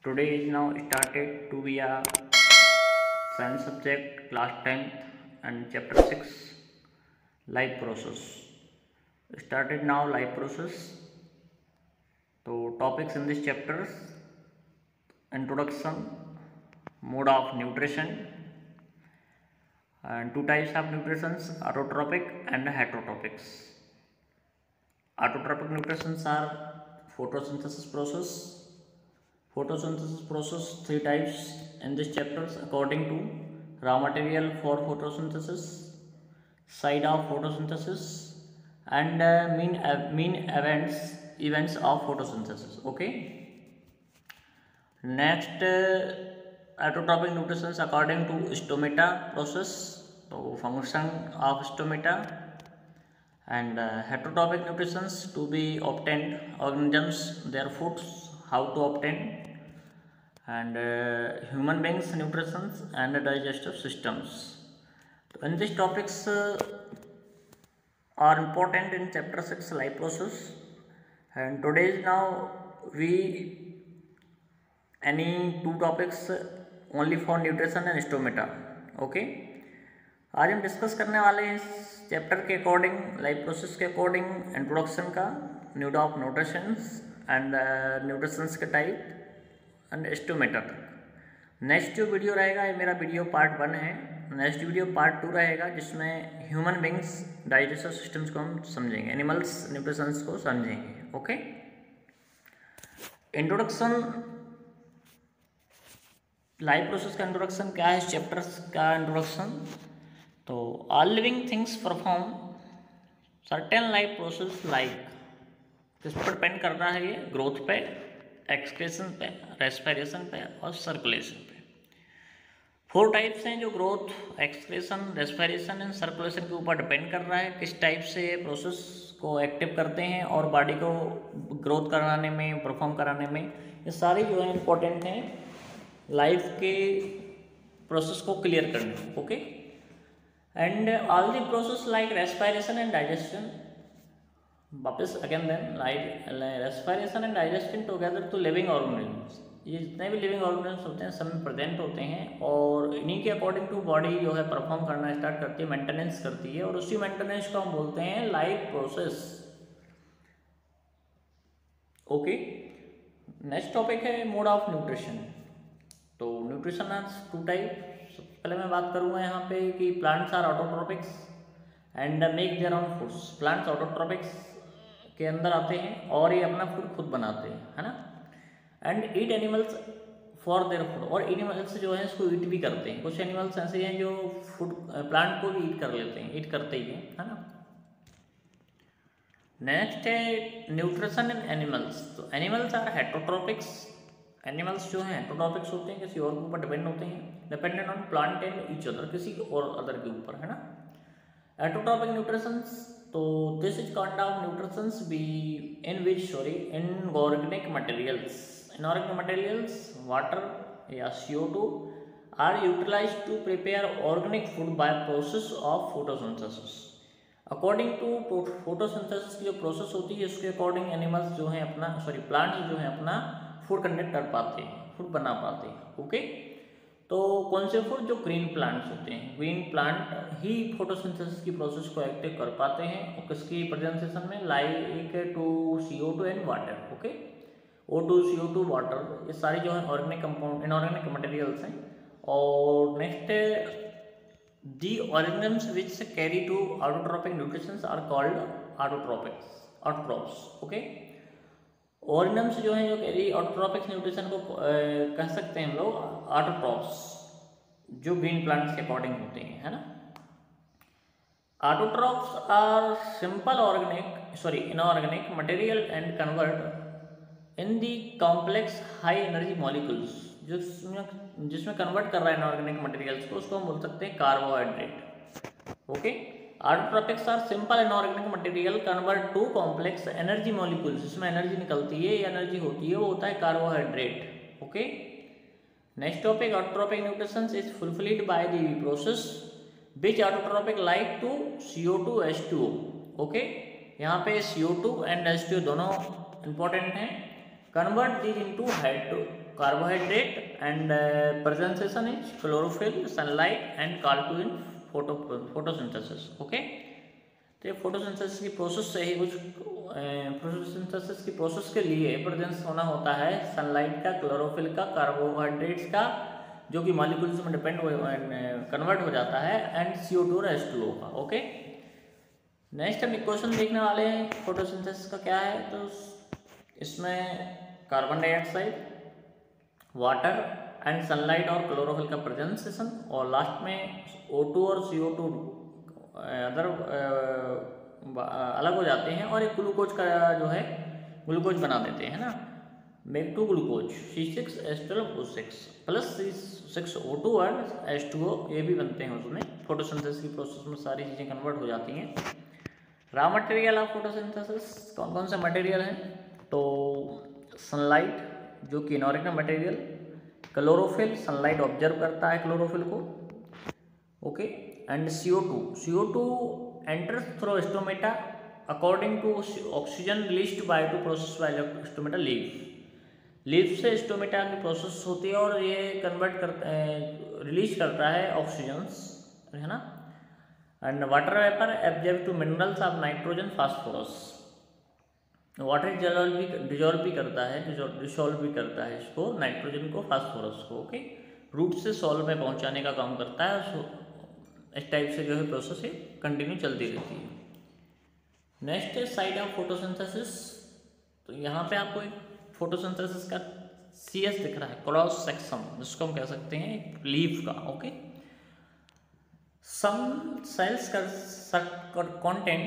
Today is now started to be a science subject class 10th and chapter 6 life process. Started now life process. So topics in this chapter: introduction, mode of nutrition, and two types of nutritions: autotrophic and heterotropics. Autotrophic nutritions are photosynthesis process. Photosynthesis process, three types in this chapters according to raw material for photosynthesis, side of photosynthesis, and mean events of photosynthesis. Okay. Next, autotrophic nutritions according to stomata process, so function of stomata, and heterotrophic nutritions to be obtained organisms, their foods, how to obtain, and human beings nutritions and digestive systems. So in these topics are important in chapter 6 life process, and today is now we any two topics only for nutrition and stomata. Okay, आज हम discuss करने वाले हैं इस chapter के according, life process के according, introduction का, nude of nutritions and nutritions के टाइप एंड स्टोमेटा तक। नेक्स्ट जो वीडियो रहेगा, ये मेरा वीडियो पार्ट 1 है। नेक्स्ट वीडियो पार्ट 2 रहेगा जिसमें ह्यूमन बींग्स डाइजेस्टिव सिस्टम्स को हम समझेंगे, एनिमल्स न्यूट्रिशंस को समझेंगे। ओके, इंट्रोडक्शन, लाइफ प्रोसेस का इंट्रोडक्शन क्या है, इस चैप्टर का इंट्रोडक्शन। तो all living things perform certain life process like, किस पर डिपेंड करता है ये? ग्रोथ पे, एक्सक्रेशन पे, रेस्पिरेशन पे और सर्कुलेशन पे। 4 टाइप्स हैं जो growth, excretion, respiration and circulation के ऊपर डिपेंड कर रहा है, किस टाइप से ये प्रोसेस को एक्टिव करते हैं और बॉडी को ग्रोथ कराने में, परफॉर्म कराने में। ये सारी जो है इम्पोर्टेंट हैं लाइफ के प्रोसेस को क्लियर करने में। Okay, and all the process like respiration and digestion, वापस again then like respiration and digestion together to living organisms, ये जितने भी लिविंग ऑर्गेनिज्म होते हैं सब में प्रेजेंट होते हैं और इन्हीं के अकॉर्डिंग टू बॉडी जो है परफॉर्म करना स्टार्ट करती है, मेंटेनेंस करती है, और उसी मेंटेनेंस को हम बोलते हैं life process. Okay, next topic है मोड ऑफ न्यूट्रिशन। तो न्यूट्रिशन आर 2 टाइप। पहले मैं बात करूँगा यहाँ पे कि plants are autotrophics and make their own foods. Plants autotrophics के अंदर आते हैं और ये अपना फूड खुद बनाते हैं, है ना। And eat animals for their food, और एनिमल्स जो है इसको ईट भी करते हैं। कुछ एनिमल्स ऐसे हैं जो फूड प्लांट को भी ईट कर लेते हैं, ईट करते ही हैं, है ना। नेक्स्ट है न्यूट्रिशन इन एनिमल्स। तो एनिमल्स आर हेटरोट्रोपिक्स, एनिमल्स जो हैं हेटरोट्रोपिक्स होते हैं, किसी और के ऊपर डिपेंड होते हैं, dependent on plant and each other, किसी और अदर के ऊपर, है ना। हेटरोट्रोपिक न्यूट्रिशंस, तो this is kind of nutritions be in which inorganic materials water या CO2 are utilised to prepare organic food by process of photosynthesis. According to photosynthesis की जो प्रोसेस होती है उसके अकॉर्डिंग एनिमल्स जो हैं अपना प्लांट्स जो हैं अपना फूड कंडक्ट कर पाते हैं, फूड बना पाते हैं। ओके, तो कौन से फूड? जो ग्रीन प्लांट्स होते हैं, ग्रीन प्लांट ही फोटोसिंथेसिस की प्रोसेस को एक्टिव कर पाते हैं, और किसकी प्रेजेंटेशन में? Like to CO2 and water. Okay, O2, CO2, water, ये सारी जो है ऑर्गेनिक कंपाउंड, इनऑर्गेनिक मटेरियल्स हैं। और next, the organisms which carry to autotrophic nutritions are called autotrophs. Okay, organisms जो हैं जो कैरी ऑटोट्रोपिक न्यूट्रिशन को कह सकते हैं हम लोग ऑटोट्रोप्स, जो ग्रीन प्लांट्स के अकॉर्डिंग होते हैं, है ना। Autotrophs are simple inorganic material and convert in the complex high energy molecules, जिसमें कन्वर्ट कर रहा है इनऑर्गेनिक मटेरियल्स को, उसको हम बोल सकते हैं carbohydrate. Okay, autotrophics are simple inorganic material convert to complex energy molecules, जिसमें एनर्जी निकलती है या एनर्जी होती है वो होता है carbohydrate. Okay, next topic, autotrophic nutrition is fulfilled by the process which autotrophic like to CO2 H2O। Okay, यहाँ पे CO2 एंड H2O दोनों इंपॉर्टेंट हैं। convert these into carbohydrate and present sensation is chlorophyll, sunlight and call to in photosynthesis. Okay, तो ये photosynthesis की process से ही कुछ photosynthesis की प्रोसेस के लिए प्रेजेंस होना होता है सनलाइट का, क्लोरोफिल का, कार्बोहाइड्रेट्स का, जो कि मॉलिक्यूल्स में डिपेंड कन्वर्ट हो जाता है, एंड CO2 और H2O का। ओके, नेक्स्ट हम इक्वेशन देखने वाले हैं फोटोसिंथेसिस का क्या है। तो इसमें carbon dioxide, water and sunlight और क्लोरोफिल का प्रेजेंसेशन, और लास्ट में O2 और CO2 अदर अलग हो जाते हैं और एक ग्लूकोज का जो है ग्लूकोज बना देते हैं ना, make to glucose C6H12O6 plus C6O2 और H2O, ये भी बनते हैं उसमें। फोटोसिंथेसिस की प्रोसेस में सारी चीज़ें कन्वर्ट हो जाती हैं। रॉ मटेरियल ऑफ फोटोसिंथेसिस कौन कौन से मटेरियल हैं? तो सनलाइट जो कि inorganic material, chlorophyll sunlight observe करता है क्लोरोफिल को, okay, and CO2 enters through stomata according to oxygen released by to process by stomata leaf से स्टोमेटा की प्रोसेस होती है और ये कन्वर्ट करता है, रिलीज करता है ऑक्सीजन्स, है ना। And water vapour absorb to minerals of nitrogen phosphorus, water dissolve भी करता है, डिसॉल्व भी करता है इसको, नाइट्रोजन को, फास्फोरस को, ओके, रूट से सॉल्व में पहुंचाने का काम करता है। इस टाइप से जो है प्रोसेस है कंटिन्यू चलती रहती है। नेक्स्ट साइड ऑफ फोटोसिंथेसिस, तो यहाँ पे आपको एक फोटोसिंथेसिस का CS दिख रहा है, क्रॉस सेक्शन, जिसको हम कह सकते हैं लीफ का, okay. Some cells contain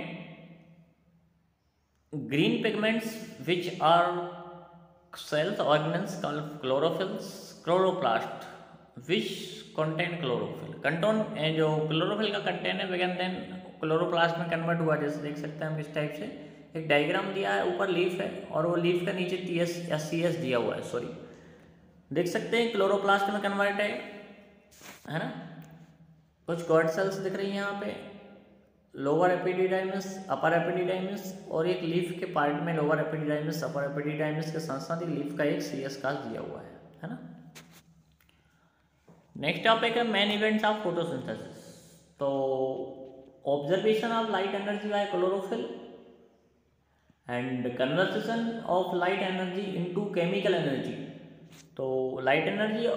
green pigments which are cells organelles called chlorophylls, chloroplast which contain chlorophyll, जो क्लोरोफिल का कंटेन है वगैन देन क्लोरोप्लास्ट में कन्वर्ट हुआ, जैसे देख सकते हैं हम इस टाइप से एक डायग्राम दिया है, ऊपर लीफ है और वो लीफ का नीचे TS या CS दिया हुआ है, सॉरी, देख सकते हैं क्लोरोप्लास्ट में कन्वर्ट है ना। कुछ गॉड सेल्स दिख रही हैं यहाँ पे, लोअर एपिडिडाइमिस, अपर एपिडिडाइमिस, और एक लीफ के पार्ट में लोअर एपिडिडाइमिस, अपर एपिडिडाइमिस के साथ साथ लीफ का एक CS कास्ट दिया हुआ है ना। नेक्स्ट टॉपिक है मेन इवेंट्स ऑफ फोटोसिंथेसिस। तो observation of light energy by chlorophyll and conversation of light energy into chemical energy. तो लाइट एनर्जी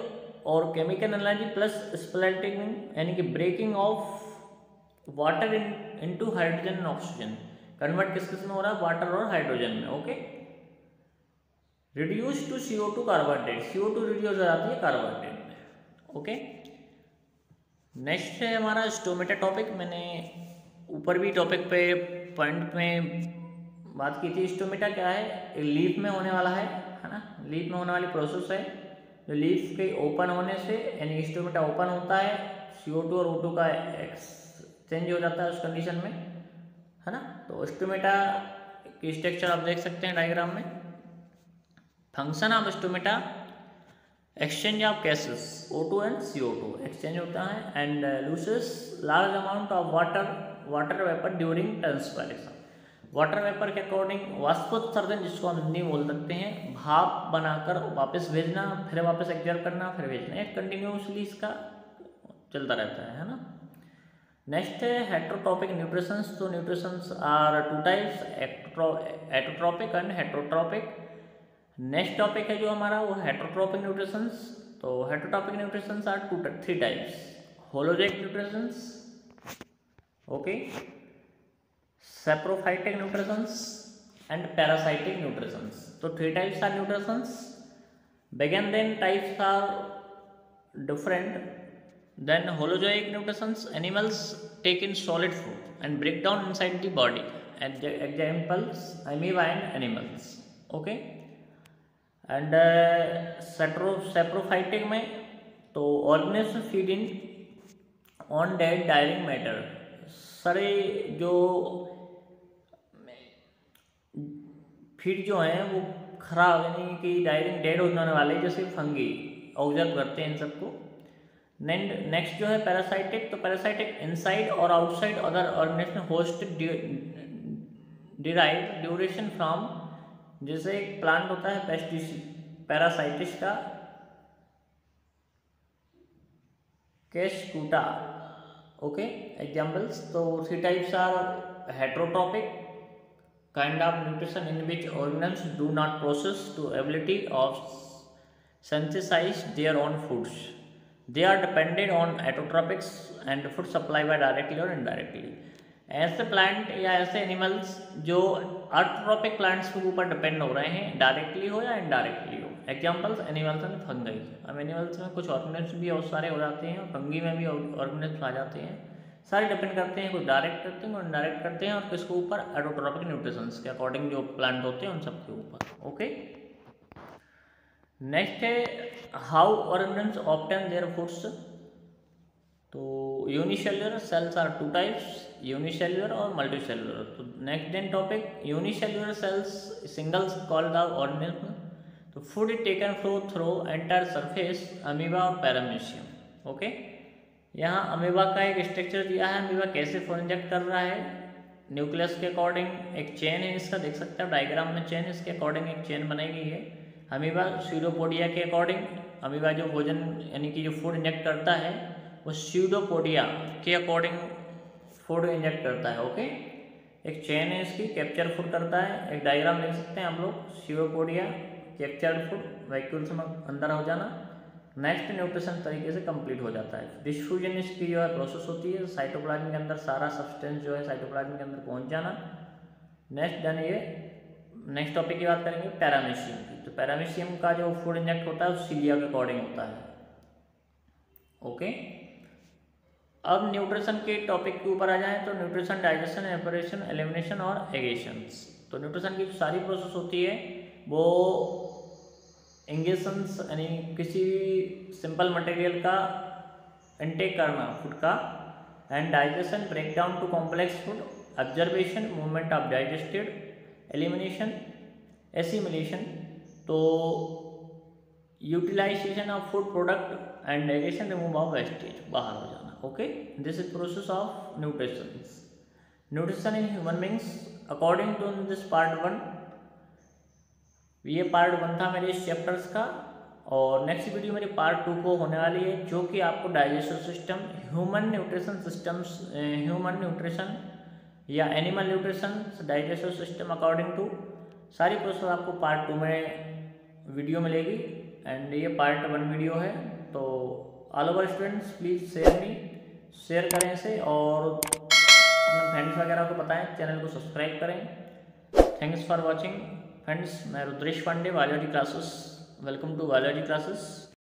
और केमिकल एनर्जी प्लस स्प्लिटिंग यानी कि breaking of water into hydrogen and oxygen, convert किस में हो रहा है? वाटर और हाइड्रोजन में, okay. Reduce to CO2 carbohydrate, CO2 reduce हो जाती है कार्बोहाइड्रेट में, ओके। नेक्स्ट है हमारा स्टोमेटा टॉपिक। मैंने ऊपर भी टॉपिक पे पॉइंट में बात की थी। स्टोमेटा क्या है? लीफ में होने वाला है ना, लीफ में होने वाली प्रोसेस है जो लीफ के ओपन होने से, यानी स्टोमेटा ओपन होता है, CO2 और O2 का चेंज हो जाता है उस कंडीशन में, है ना। तो स्टोमेटा की स्ट्रक्चर आप देख सकते हैं डायग्राम में। Function of stomata, exchange of gases O2 and CO2 exchange होता है, and loses large amount of water vapour during transpiration. Water vapour के अकॉर्डिंग वाष्पोत्सर्जन, जिसको हम हिंदी में बोल सकते हैं, भाप बनाकर वापस भेजना, फिर वापस एक्सर्ट करना, फिर भेजना, एक कंटिन्यूसली इसका चलता रहता है ना। नेक्स्ट है हेट्रोट्रॉपिक न्यूट्रिशंस। तो nutritions are two types, autotrophic and heterotrophic. Next topic है जो हमारा वो हेट्रोट्रॉपिक न्यूट्रिशंस। तो heterotrophic nutritions are three types, holozoic nutritions, okay, saprophytic nutritions and parasitic nutritions. तो three types are nutritions, begin then types are different. Then holozoic nutritions, animals take in solid food and break down inside the body. And examples, amoeba and animals. Okay. And saprophytic में तो organisms feed in on dead dying matter. सारे जो feed जो हैं वो खराब यानी कि डायरिंग डेड होने वाले जैसे फंगी ऑब्जर्व करते हैं इन सबको। नेक्स्ट जो है पैरासाइटिक। तो पैरासाइटिक इनसाइड और outside other organism host derive duration from जैसे एक प्लांट होता है पैरासाइटिस का केशकूटा, ओके एग्जाम्पल्स। तो 3 types are heterotrophic kind of nutrition in which organisms do not process to ability of synthesize their own foods. They are dependent on autotropics and food supply by directly or indirectly. ऐसे plant या ऐसे animals जो autotrophic plants के ऊपर depend हो रहे हैं, directly हो या इनडायरेक्टली हो। Examples animals and fungi. अब एनिमल्स में कुछ ऑर्गेनिज्म भी बहुत सारे हो जाते हैं और फंगी में भी ऑर्गेनिज्म आ जाते हैं। सारे डिपेंड करते हैं, कुछ डायरेक्ट करते हैं, कुछ इनडायरेक्ट करते हैं और किसके ऊपर, ऑटोट्रॉपिक न्यूट्रिशंस के अकॉर्डिंग जो प्लांट होते हैं उन सब के ऊपर। ओके, नेक्स्ट है how organisms obtain their foods. तो unicellular cells are 2 types, unicellular और मल्टीसेल्युलर। तो next then topic unicellular cells singles called the organism. तो food is taken through entire surface amoeba और पैरामीशियम। ओके, यहाँ amoeba का एक structure दिया है, अमीबा कैसे फूड इंजेक्ट कर रहा है। न्यूक्लियस के अकॉर्डिंग एक चेन है इसका, देख सकते हैं डायग्राम में चेन, इसके अकॉर्डिंग एक चेन बनाई गई है। अमीबा स्यूडोपोडिया के अकॉर्डिंग, अमीबा जो भोजन यानी कि जो फूड इंजेक्ट करता है वो स्यूडोपोडिया के अकॉर्डिंग फूड इंजेक्ट करता है। ओके, एक चेन है इसकी, कैप्चर फूड करता है। एक डायग्राम देख सकते हैं आप लोग, स्यूडोपोडिया कैप्चर्ड फूड, वैक्यूल्स में अंदर हो जाना, नेक्स्ट न्यूट्रिशन तरीके से कंप्लीट हो जाता है। डिफ्यूजन इसकी जो है प्रोसेस होती है, साइटोप्लाज्म के अंदर सारा सब्सटेंस जो है साइटोप्लाज्म के अंदर पहुंच जाना। नेक्स्ट देन ये नेक्स्ट टॉपिक की बात करेंगे पैरामीशियम की। तो पैरामीशियम का जो फूड इंजेक्ट होता है वो सीलिया के अकॉर्डिंग होता है। ओके, अब न्यूट्रिशन के टॉपिक के ऊपर आ जाएं तो न्यूट्रिशन, डाइजेशन, एपरेशन, एलिमिनेशन और एगेशंस। तो न्यूट्रिशन की सारी प्रोसेस होती है वो इंगेशंस यानी किसी सिंपल मटेरियल का इनटेक करना फूड का, and digestion break down to complex food, observation movement of digested, elimination assimilation, तो utilization of food product and digestion remove of wastage, बाहर हो जाना। Okay, this is process of nutrition in human beings according to this part 1। ये part 1 था मेरे इस chapters का, और नेक्स्ट वीडियो मेरी पार्ट 2 को होने वाली है जो कि आपको digestive system, human nutrition systems, human nutrition या animal nutrition, digestive system according to सारी प्रोसेस आपको पार्ट 2 में वीडियो मिलेगी। एंड ये पार्ट 1 वीडियो है। तो all over students please share करें इसे और अपने फ्रेंड्स वगैरह को बताएं, चैनल को सब्सक्राइब करें। Thanks for watching friends. मैं Rudresh Pandey, biology classes. Welcome to biology classes.